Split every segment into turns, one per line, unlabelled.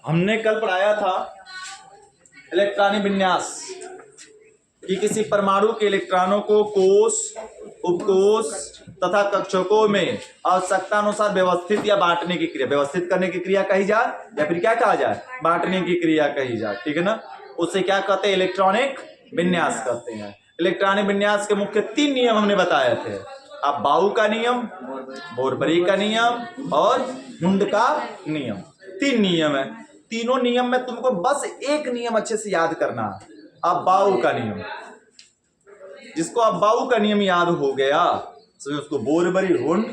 हमने कल पढ़ाया था इलेक्ट्रॉनिक विन्यास कि किसी परमाणु के इलेक्ट्रॉनों को कोष, उपकोष तथा कक्षकों में आवश्यकता अनुसार व्यवस्थित या बांटने की क्रिया, व्यवस्थित करने की क्रिया कही जाए या फिर क्या कहा जाए, बांटने की क्रिया कही जाए। ठीक है ना, उससे क्या कहते हैं, इलेक्ट्रॉनिक विन्यास कहते हैं। इलेक्ट्रॉनिक विन्यास के मुख्य 3 नियम हमने बताए थे, अब बाउ का नियम, बोरबरी का नियम और हुंड का नियम। 3 नियम है। तीनों नियम में तुमको बस एक नियम अच्छे से याद करना है, अब बाउ का नियम। जिसको अब बाउ का नियम याद हो गया तो उसको बोरबरी हुंड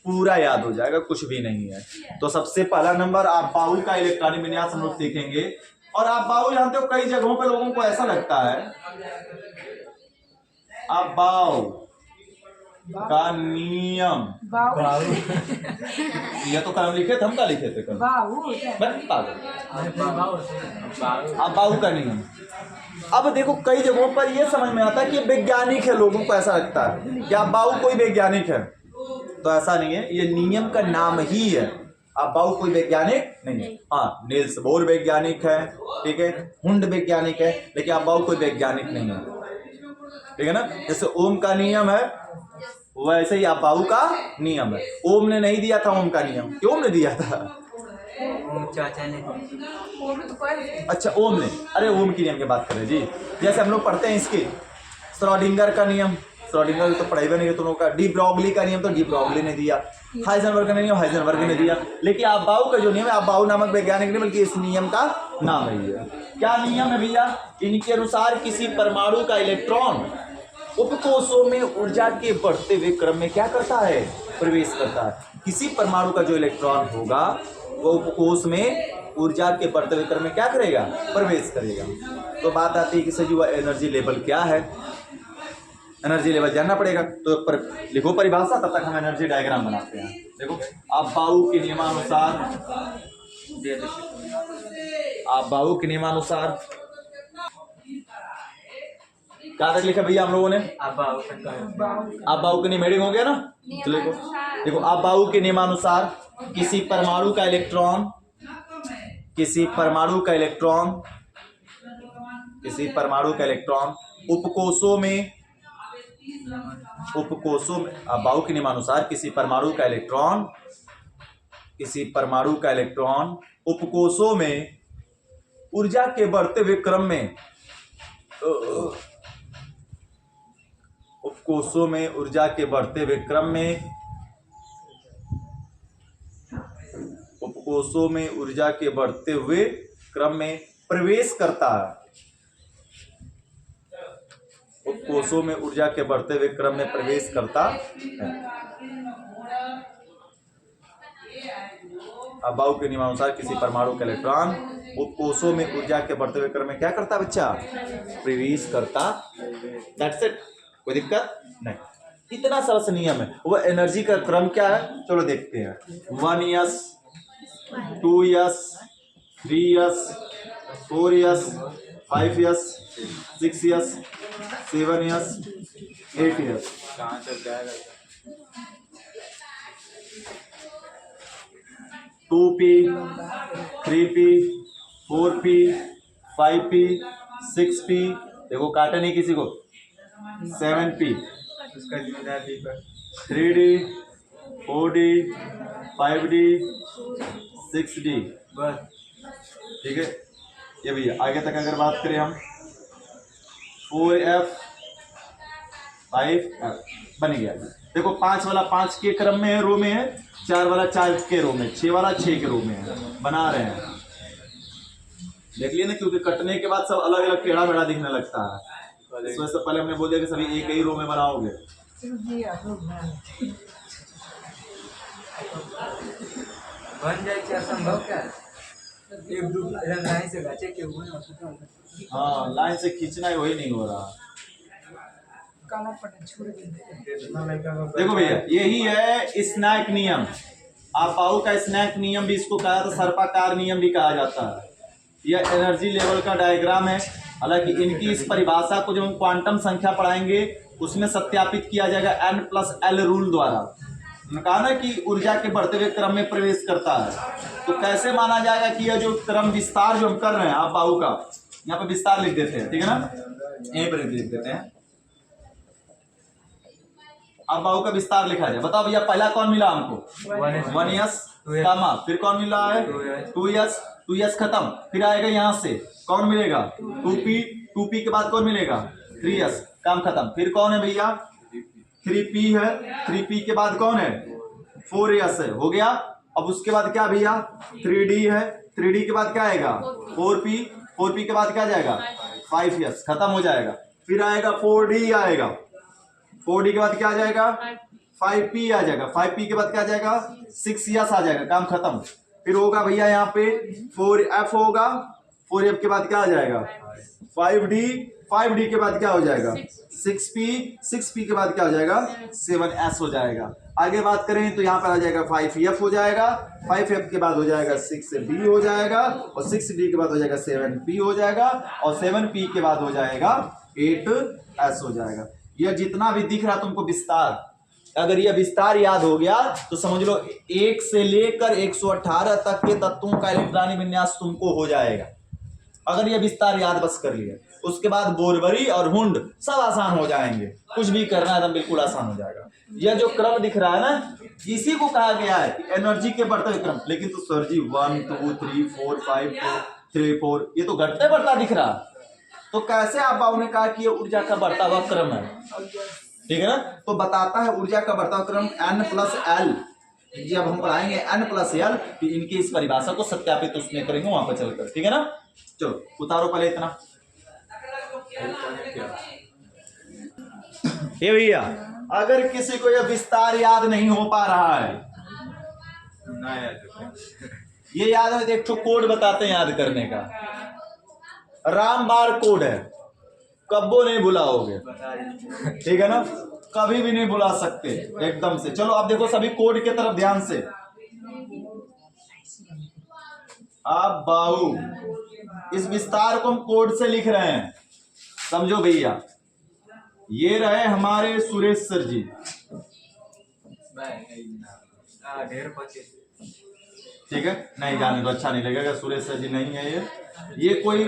पूरा याद हो जाएगा, कुछ भी नहीं है। तो सबसे पहला नंबर आप बाउ का इलेक्ट्रॉनिक विन्यास हम लोग सीखेंगे। और आप बाउ जानते हो, कई जगहों पे लोगों को ऐसा लगता है आप बाउ का नियम, ये तो कलम लिखे थे, हम क्या लिखे थे कल, अब बाउ का नियम। अब देखो कई जगहों पर ये समझ में आता है कि वैज्ञानिक है, लोगों को ऐसा लगता है कि आप बाउ कोई वैज्ञानिक है, तो ऐसा नहीं है, ये नियम का नाम ही है। आप बाउ कोई वैज्ञानिक नहीं है। हाँ, नील्स बोर वैज्ञानिक है, ठीक है, हुंड वैज्ञानिक है, लेकिन आप बाउ कोई वैज्ञानिक नहीं है। ठीक है ना, जैसे ओम का नियम है वैसे ही आप बाउ का नियम है। ओम ने नहीं दिया था ओम का नियम, क्यों ने दिया था?
चाचा ने।
अच्छा, ओम ने, अरे ओम की नियम की बात करें जी। जैसे हम लोग पढ़ते हैं इसके श्रोडिंगर का नियम, श्रोडिंगर तो पढ़ाई नहीं है तुम लोग का। डी ब्रॉगली का नियम तो डी ब्रॉगली ने दिया। हाइजेनबर्ग का नियम हाइजेनबर्ग ने दिया। लेकिन आप बाउ का जो नियम है, आप बाउ नामक वैज्ञानिक नहीं बल्कि इस नियम का नाम है। क्या नियम है भैया? इनके अनुसार किसी परमाणु का इलेक्ट्रॉन उपकोषों में ऊर्जा के बढ़ते हुए क्रम में क्या करता है, प्रवेश करता है। किसी परमाणु का जो इलेक्ट्रॉन होगा वो उपकोष में ऊर्जा के बढ़ते हुए क्रम में क्या करेगा, प्रवेश करेगा। तो बात आती है कि सर जी एनर्जी लेवल क्या है, एनर्जी लेवल जानना पड़ेगा। तो लिखो परिभाषा, तब तक हम एनर्जी डायग्राम बनाते हैं। देखो, आप बाउ के नियमानुसार, आप बाउ के नियमानुसार क्या तक लिखा भैया हम लोगों ने? आप बाउ के नियम हेडिंग हो गया ना। चलो देखो, आप बाउ के नियमानुसार किसी परमाणु का इलेक्ट्रॉन, किसी परमाणु का इलेक्ट्रॉन, किसी परमाणु का इलेक्ट्रॉन उपकोषों में, उपकोषों में, आप बाउ के नियमानुसार किसी परमाणु का इलेक्ट्रॉन, किसी परमाणु का इलेक्ट्रॉन उपकोषों में ऊर्जा के बढ़ते हुए क्रम में, उपकोषों में ऊर्जा के बढ़ते हुए क्रम में, उपकोषों में ऊर्जा के बढ़ते हुए क्रम में प्रवेश करता है। उपकोषों में ऊर्जा के बढ़ते हुए क्रम में प्रवेश करता है। अब बाउ के नियमानुसार किसी परमाणु का इलेक्ट्रॉन उपकोषों में ऊर्जा के बढ़ते हुए क्रम में क्या करता है बच्चा, प्रवेश करता। दैट्स इट, कोई दिक्कत नहीं, इतना सरल सा नियम है। वो एनर्जी का क्रम क्या है, चलो देखते हैं। 1s, 2s, 3s, 4s, 5s, 6s, 7s, 8s। कहाँ तक जाएगा? 2p, 3p, 4p, 5p, 6p, देखो काटा नहीं किसी को, 7p, 3d, 4d, 5d, 6d, ठीक है। ये भैया आगे तक अगर बात करें हम, 4f, 5f बन गया। देखो 5 वाला 5 के क्रम में है, रो में है, 4 वाला 4 के रो में, 6 वाला 6 के रो में है, बना रहे हैं। देख लिए ना, क्योंकि कटने के बाद सब अलग अलग टेढ़ा मेढ़ा दिखने लगता है। इस वजह से पहले हमने बोल दिया कि सभी एक ही रो में बनाओगे।
बन जाए क्या संभव क्या? एक दो लाइन से गाचे के हुए ना।
हाँ, लाइन से खींचना ही वही नहीं हो रहा। देखो भैया, यही है स्नैक नियम। आप बाउ का स्नैक नियम भी इसको कहा जाता है, सर्पाकार नियम भी कहा जाता है। यह एनर्जी लेवल का डायग्राम है। हालांकि इनकी इस परिभाषा को जब हम क्वांटम संख्या पढ़ाएंगे उसमें सत्यापित किया जाएगा n+L रूल द्वारा। कहा ना कि ऊर्जा के बढ़ते हुए क्रम में प्रवेश करता है, तो कैसे माना जाएगा कि यह जो क्रम विस्तार जो हम कर रहे हैं, आप बाहु का यहाँ पे विस्तार लिख देते हैं, ठीक है ना, यहीं पर लिख देते हैं, आप बाहु का विस्तार लिखा जाए। बताओ भैया पहला कौन मिला हमको? 1s कामा, फिर कौन मिला है? 2s खत्म, फिर आएगा यहाँ से कौन मिलेगा? 2p के बाद कौन मिलेगा? 3s, काम खत्म। फिर कौन है भैया? 3p है, 3p के बाद कौन है? 4s है, हो गया। अब उसके बाद क्या भैया? 3d है, 3d के बाद क्या आएगा? 4p के बाद क्या जाएगा? 5s, खत्म हो जाएगा। फिर आएगा 4d आएगा, 4d के बाद क्या आ जाएगा? 5p आ जाएगा, 5p के बाद क्या आ जाएगा? 6s आ जाएगा, काम खत्म। फिर होगा भैया यहाँ पे 4f होगा, 4f के बाद क्या आ जाएगा? 5d के बाद क्या हो जाएगा? 6p के बाद क्या हो जाएगा? 7s हो जाएगा। आगे बात करें तो यहाँ पर आ जाएगा 5f हो जाएगा, 5f के बाद हो जाएगा 6b हो जाएगा, और 6b के बाद हो जाएगा 7p हो जाएगा, और 7p के बाद हो जाएगा 8s हो जाएगा। यह जितना भी दिख रहा तुमको विस्तार, अगर यह विस्तार याद हो गया तो समझ लो 1 से लेकर 118 तक के तत्वों का इलेक्ट्रॉनिक विन्यास तुमको हो जाएगा, अगर यह विस्तार याद बस कर लिया। उसके बाद बोरबरी और हुंड सब आसान हो जाएंगे, कुछ भी करना है तो बिल्कुल आसान हो जाएगा। यह जो क्रम दिख रहा है ना, इसी को कहा गया है एनर्जी के बढ़ते हुए क्रम। लेकिन तो सर जी 1 2 3 4 5 3 4 ये तो घटते बढ़ता दिख रहा, तो कैसे आप बाबू ने कहा कि ये ऊर्जा का बढ़ता हुआ क्रम है? ठीक है ना, तो बताता है ऊर्जा का बढ़ता हुआ क्रम n+l। जब हम पढ़ाएंगे n+l तो इनकी इस परिभाषा को सत्यापित उसमें करेंगे वहां पर चलकर, ठीक है ना। चलो उतारो पहले इतना। ये भैया अगर किसी को यह विस्तार याद नहीं हो पा रहा है, ये याद है, एक तो कोड बताते हैं याद करने का, रामबाण कोड है, कब्बो नहीं भुलाओगे, ठीक है ना, कभी भी नहीं भुला सकते एकदम से। चलो अब देखो सभी कोड के तरफ ध्यान से। आप बाहु, इस विस्तार को हम कोड से लिख रहे हैं, समझो भैया। ये रहे हमारे सुरेश सर जी, ठीक है, नहीं जाने तो अच्छा नहीं लगेगा, सुरेश सर जी नहीं है ये कोई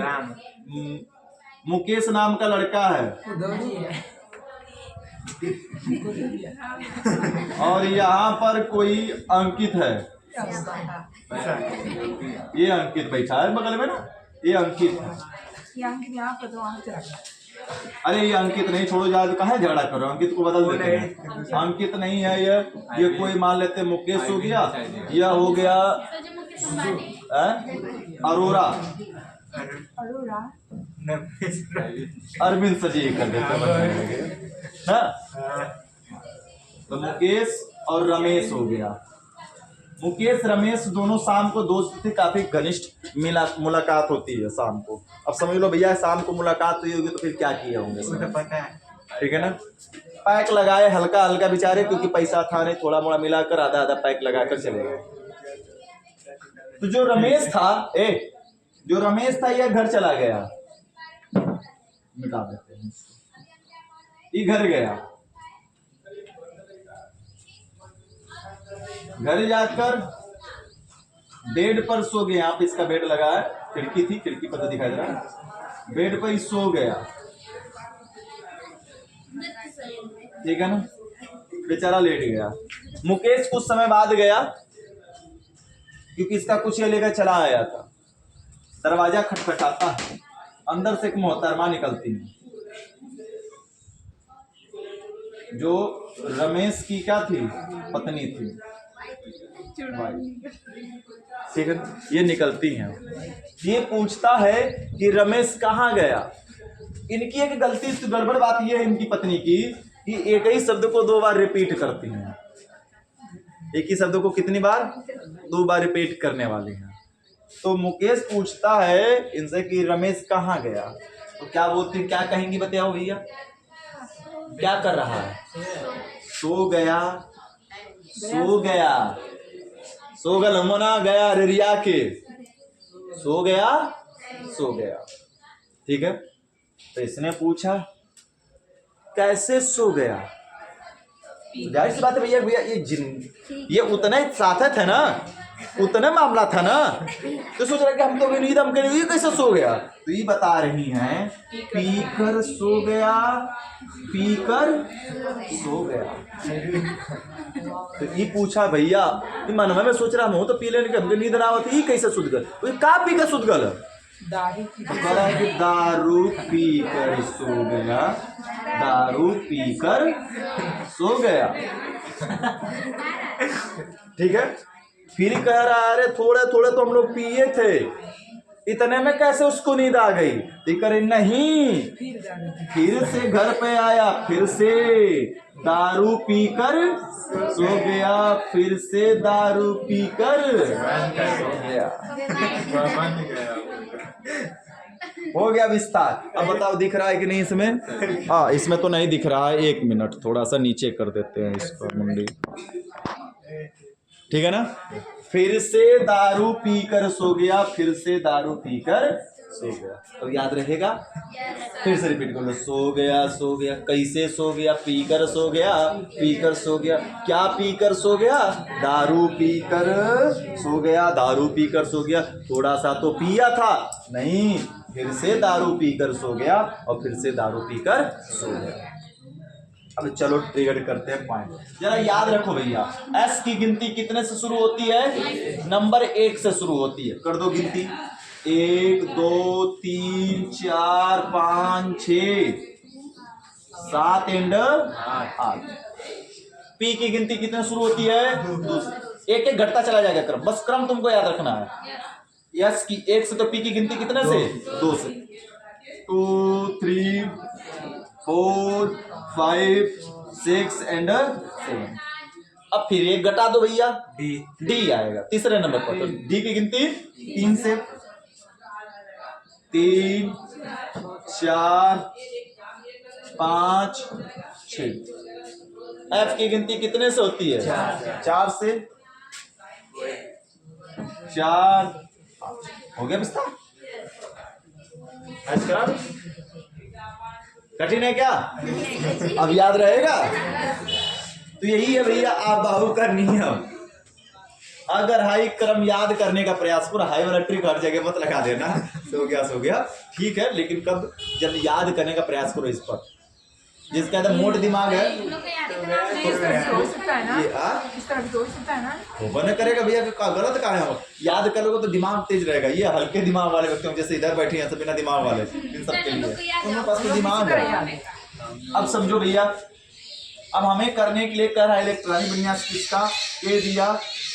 मुकेश नाम का लड़का है, और यहाँ पर कोई अंकित है, ये अंकित बैठा है बगल में ना, ये अंकित है। अरे ये अंकित नहीं, छोड़ो जाओ, कहाँ झगड़ा करो, अंकित को बदल देते हैं। अंकित नहीं है ये कोई मान लेते मुकेश हो गया, यह हो गया अरोरा, अरविंद सजी कर देते हैं, तो मुकेश और रमेश हो गया। मुकेश रमेश दोनों शाम को दोस्त थे, काफी घनिष्ठ मुलाकात होती है शाम को। अब समझ लो भैया शाम को मुलाकात हुई होगी तो फिर क्या किए होंगे, ठीक है ना। पैक लगाए हल्का हल्का बेचारे, क्योंकि पैसा था नहीं, थोड़ा मोड़ा मिलाकर आधा आधा पैक लगाकर चले गए। तो जो रमेश था यह घर चला गया, मिटा देते हैं, ये घर गया, घर जाकर बेड पर सो गया। यहाँ पे इसका बेड लगा है, खिड़की थी, खिड़की पर तो दिखाई दे रहा है, बेड पर ही सो गया, ठीक है ना, बेचारा लेट गया। मुकेश कुछ समय बाद गया, क्योंकि इसका कुछ ये लेकर चला आया था। दरवाजा खटखटाता है, अंदर से एक मोहतरमा निकलती है, जो रमेश की क्या थी, पत्नी थी, ठीक है। ये निकलती हैं, ये पूछता है कि रमेश कहाँ गया। इनकी एक गलती, गड़बड़ बात ये है इनकी पत्नी की कि एक ही शब्द को 2 बार रिपीट करती हैं। एक ही शब्द को कितनी बार? 2 बार रिपीट करने वाले हैं। तो मुकेश पूछता है इनसे कि रमेश कहाँ गया, तो क्या बोलती, क्या कहेंगी बताओ भैया, क्या कर रहा है? सो गया, सो गया, सो गल मना गया रिया के, सो गया, सो गया, ठीक है। तो इसने पूछा कैसे सो गया, जाहिर सी बात है भैया भैया ये उतना ही साथ थे ना, उतना मामला था ना, तो सोच रहा कि हम तो नींद हम करेंगे, ये कैसे सो गया? तो ये बता रही हैं पीकर सो गया, पीकर सो गया। तो ये पूछा भैया कि मन में सोच रहा हूँ तो पी लेने के हमके नींद ना आवत, ये कैसे सुध गल? तो का पी कर सुध गल? दारू पी कर सो गया, दारू पी कर सो गया। ठीक है, फिर कह रहा है अरे थोड़े थोड़े तो हम लोग पिए थे, इतने में कैसे उसको नींद आ गई? तो करे नहीं, फिर से घर पे आया, फिर से दारू पीकर सो गया, फिर से दारू पीकर सो गया। हो गया विस्तार। अब बताओ दिख रहा है कि नहीं इसमें? हाँ, इसमें तो नहीं दिख रहा है। 1 मिनट थोड़ा सा नीचे कर देते हैं इसका मुंडी, ठीक है ना? फिर से दारू पीकर सो गया, फिर से दारू पीकर सो गया। तो याद रहेगा? फिर से रिपीट कर लो। सो गया, कैसे सो गया? पीकर सो गया, पीकर सो गया। क्या पीकर सो गया? दारू पीकर सो गया, दारू पीकर सो गया। थोड़ा सा तो पिया था, नहीं, फिर से दारू पीकर सो गया और फिर से दारू पीकर सो गया। अब चलो ट्रिगर करते हैं पॉइंट। जरा याद रखो भैया, एस की गिनती कितने से शुरू होती है? नंबर 1 से शुरू होती है। कर दो गिनती। 1 2 3 4 5 6 7 एंड 8। पी की गिनती कितने शुरू होती है? 2 से। एक एक घटता चला जाएगा क्रम, बस क्रम तुमको याद रखना है। एस की 1 से, तो पी की गिनती कितने से? 2 से। 2 3 4 5 6 एंड 7। अब फिर एक घटा दो भैया, डी आएगा तीसरे नंबर पर। तो डी की गिनती 3 से, 3 4 5 6। एफ की गिनती कितने से होती है? 4 से, 4 हो गया विस्तार। कठिन है क्या? अब याद रहेगा? तो यही है भैया आप बाहु का नियम। अगर हाई क्रम याद करने का प्रयास करो, हाई वाला ट्रिक हर जगह मत लगा देना। सो गया ठीक है, लेकिन कब जब याद करने का प्रयास करो इस पर, जिसके अंदर मोट दिमाग है वो न करेगा भैया। गलत कहा है? याद करोगे तो दिमाग तेज रहेगा। ये हल्के दिमाग वाले व्यक्ति जैसे इधर बैठे हैं सब बिना दिमाग वाले, इन सब के लिए उनके पास तो दिमाग है। अब समझो भैया, अब हमें करने के लिए कर रहा है इलेक्ट्रॉनिक विन्यास किसका? ये दिया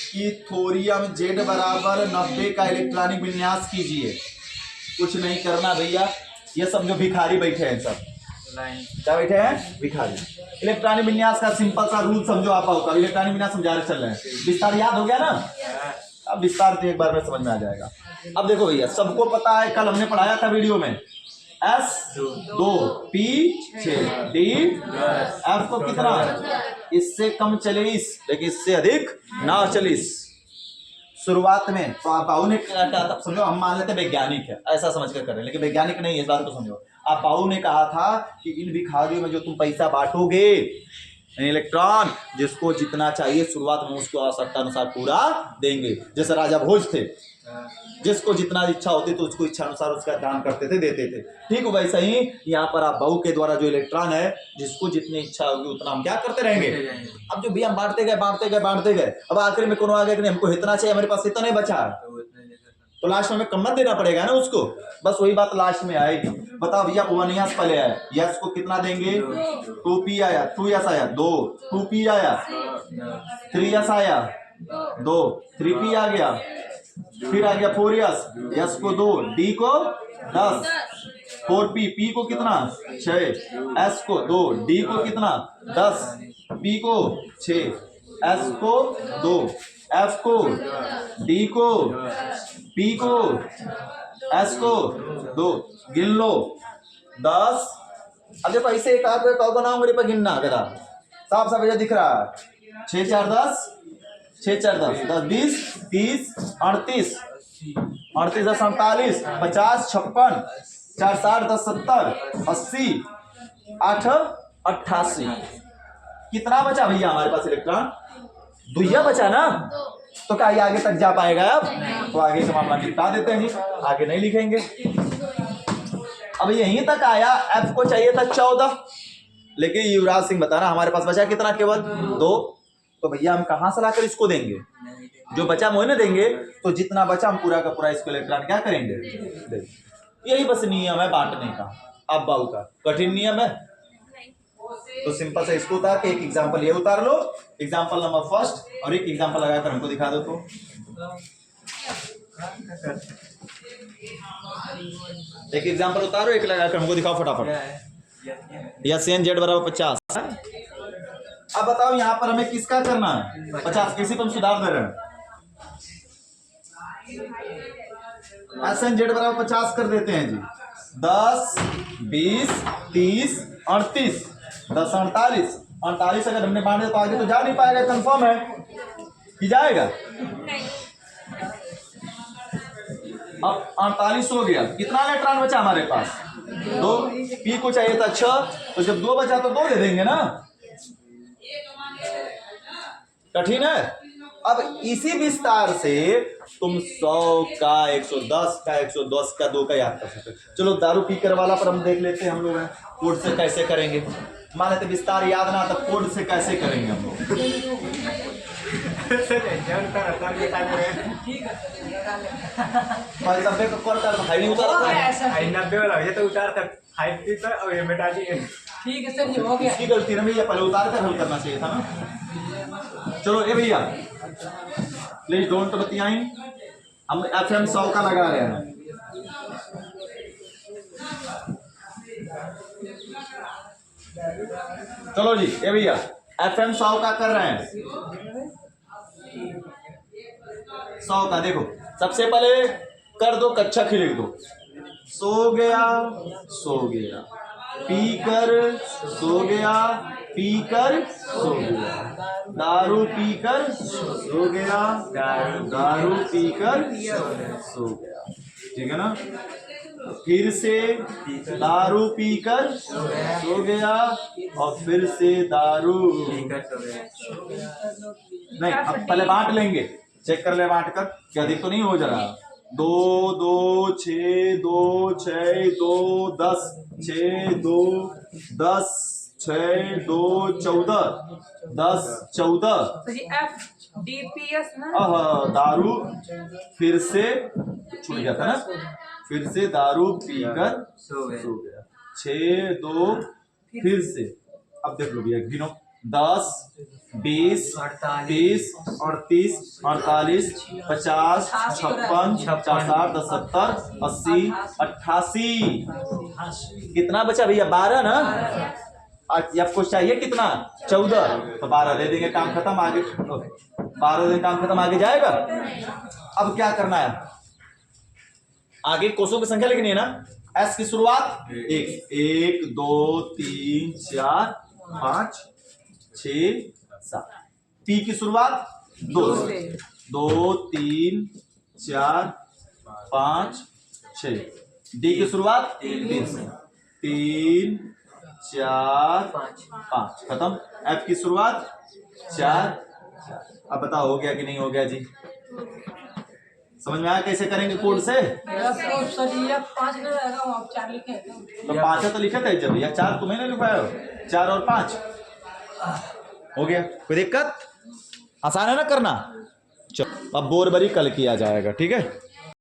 कि थोरियम Z बराबर 90 का इलेक्ट्रॉनिक विन्यास कीजिए। कुछ नहीं करना भैया, ये समझो भिखारी बैठे हैं सब। क्या बैठे हैं? भिखारी। इलेक्ट्रॉनिक विन्यास का सिंपल सा रूल समझो आप होगा। इलेक्ट्रॉनिक विन्यास समझा रहे चल रहे हैं, विस्तार याद हो गया ना? अब विस्तार तो एक बार में समझ में आ जाएगा। अब देखो भैया, सबको पता है, कल हमने पढ़ाया था वीडियो में, S 2 P 6 D F को कितना? इससे कम चले इस, लेकिन इससे अधिक ना चले इस। शुरुआत में तो आप बाहु ने कहा था, समझो हम मान लेते वैज्ञानिक है, ऐसा समझ कर करें, लेकिन वैज्ञानिक नहीं है, इस बात को समझो। आप बाहु ने कहा था कि इन भिखारियों में जो तुम पैसा बांटोगे, इलेक्ट्रॉन जिसको जितना चाहिए शुरुआत में उसको आवश्यकता अनुसार पूरा देंगे। जैसे राजा भोज थे, जिसको जितना इच्छा होती तो उसको इच्छा अनुसार उसका दान करते थे, देते थे। ठीक वैसा ही यहाँ पर आप बाहु के द्वारा जो इलेक्ट्रॉन है, जिसको जितनी इच्छा होगी उतना हम क्या करते रहेंगे। अब जो भैया हम बांटते गए, अब आखिर में कौन आ गया कि नहीं हमको इतना चाहिए, हमारे पास इतना नहीं बचा, तो लास्ट में हमें कम देना पड़ेगा ना उसको। बस वही बात लास्ट में आएगी। बताओ भैया 1 यस पहले आया, यस को कितना देंगे? 2p आया, 2 यस आया, 2 2p आया, 3 यस आया, 2 3p आ गया, फिर आ गया 4 यस, यस को 2, डी को 10, 4p, p को कितना? 6, s को 2, d को कितना? 10, p को 6, s को 2, f को, d को, p को, s को 2, गिन लो 10। अब देखो ऐसे एक हाथ में बनाओ, मेरे पर गिनना कदा साफ साफ दिख रहा है। 6 4 10, 6 4 10, 10 20 30 38, 38 10 47, 50 56, 4 60 10 70, 80, 8 88। कितना बचा भैया हमारे पास इलेक्ट्रॉन? दुइया बचा ना, तो क्या ये आगे तक जा पाएगा अब? तो आगे का मामला निपटा देते हैं जी, आगे नहीं लिखेंगे। अब यहीं तक आया, F को चाहिए था 14, लेकिन युवराज सिंह बताना हमारे पास बचा कितना? केवल 2। तो भैया हम कहां से लाकर इसको देंगे? जो बचा मोहने देंगे, तो जितना बचा हम पूरा का पूरा इसको इलेक्ट्रॉन क्या करेंगे? यही बस नियम है बांटने का। अब बाबू का कठिन नियम है, तो सिंपल से इसको उतार के एक एग्जांपल ये उतार लो, एग्जांपल नंबर फर्स्ट, और एक एग्जांपल लगाकर हमको दिखा दो। तो एक एग्जांपल उतारो, एक लगाकर हमको दिखाओ फटाफट। यस एन जेड बराबर 50। अब बताओ यहाँ पर हमें किसका करना है? 50। किसी पर हम सुधार दे रहे हैं। एस एन जेड बराबर 50 कर देते हैं जी। 10, 20, 30, 38, 10, 48। 48 अगर हमने बांटे तो आगे तो जा नहीं पाएगा, कंफर्म है कि जाएगा? अब 48 हो गया, कितना इलेक्ट्रॉन बचा हमारे पास? 2। पी को चाहिए था 6, तो जब 2 बचा तो 2 दे देंगे ना। कठिन है। अब इसी विस्तार से तुम 100 का 110 का 110 का 2 का याद कर सकते। चलो दारू पीकर वाला पर हम देख लेते हैं, हम लोग कोड से कैसे करेंगे। मान लेते विस्तार याद ना, तब कोड से कैसे करेंगे हम लोग? नब्बे का कौन उतार? नहीं उतारा,
90 वाला ये तो उतार कर 5 पर और ये मिटा दिए। ठीक है सर, ये हो गया।
इसकी गलती ना भैया, पहले उतार कर हल करना चाहिए था ना। चलो ए भैया प्लीज डोंट बतियाई, हम FM 100 का लगा रहे हैं। चलो जी ए भैया FM 100 का कर रहे हैं। 100 का देखो, सबसे पहले कर दो कच्छा लिख दो। सो गया, सो गया, पी कर सो गया, पी कर सो गया, दारू पी कर सो गया, दारू पी कर सो गया। ठीक है ना? फिर से दारू पीकर सो गया, और फिर से दारू पीकर सो गया। नहीं, अब पहले बांट लेंगे, चेक कर ले बांट कर, क्या अधिक तो नहीं हो जा रहा। 2, 2, 6, 2, 6, 2, 10, 6, 2, 10, 6, 2, 14, 10, 14।
FDPS ना?
दारू फिर से छूट गया था ना, फिर से दारू पीकर सो गया। 6, 2 फिर से। अब देख लो भैया गिनो, 10, 20, 30, 38, 48, 50, 56, 60, 70, 80, 88। कितना बचा भैया? 12 ना। आपको चाहिए कितना? 14। तो 12 दे देंगे, काम खत्म। आगे 12 दिन काम खत्म, आगे जाएगा। अब क्या करना है? आगे कोषों की संख्या लिखनी है ना। एस की शुरुआत 1, 2, 3, 4, 5, 6, 7। पी की शुरुआत 2, 2, 3, 4, 5, 6। डी की शुरुआत 3, 4, 5, खत्म। एफ की शुरुआत 4। अब बताओ हो गया कि नहीं हो गया जी? समझ में आया कैसे करेंगे कोड से? तो 5 तो लिखे थे जब, या 4 तुम्हें नहीं लिखवाया हो? 4 और 5 हो गया। कोई दिक्कत? आसान है ना करना? चलो अब बोरबरी कल किया जाएगा, ठीक है।